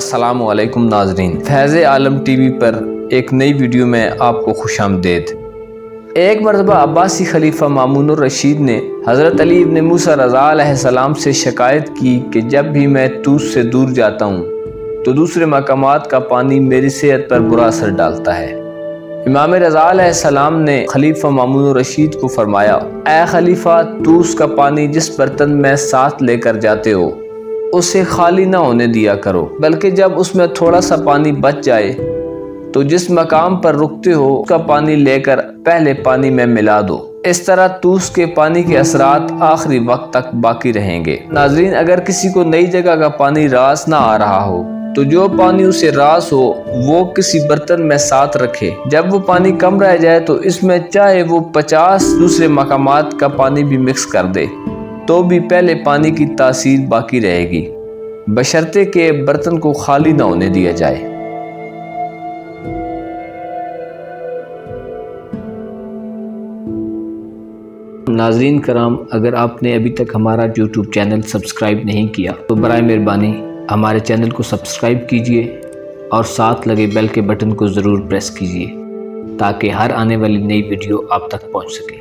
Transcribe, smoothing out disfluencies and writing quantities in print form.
अस्सलामु अलैकुम नाजरीन, फैज़ आलम टीवी पर एक नई वीडियो में आपको खुशामदीद। एक मरतबा अब्बासी खलीफा मामून रशीद ने हज़रत अली इब्न मूसा रज़ा अलैहिस्सलाम से शिकायत की कि जब भी मैं तूस से दूर जाता हूँ तो दूसरे मकामात का पानी मेरी सेहत पर बुरा असर डालता है। इमाम रज़ा अलैहिस्सलाम ने खलीफा मामून रशीद को फरमाया, ऐ खलीफा, तूस का पानी जिस बर्तन में साथ लेकर जाते हो उसे खाली ना होने दिया करो, बल्कि जब उसमें थोड़ा सा पानी बच जाए तो जिस मकाम पर रुकते हो उसका पानी लेकर पहले पानी में मिला दो। इस तरह तूस के पानी के असरात आखिरी वक्त तक बाकी रहेंगे। नाजरीन, अगर किसी को नई जगह का पानी रास ना आ रहा हो तो जो पानी उसे रास हो वो किसी बर्तन में साथ रखे। जब वो पानी कम रह जाए तो इसमें चाहे वो 50 दूसरे मकामात का पानी भी मिक्स कर दे तो भी पहले पानी की तासीर बाकी रहेगी, बशर्ते के बर्तन को खाली ना होने दिया जाए। नाज़रीन कराम, अगर आपने अभी तक हमारा YouTube चैनल सब्सक्राइब नहीं किया तो बराए मेहरबानी हमारे चैनल को सब्सक्राइब कीजिए और साथ लगे बेल के बटन को ज़रूर प्रेस कीजिए ताकि हर आने वाली नई वीडियो आप तक पहुंच सके।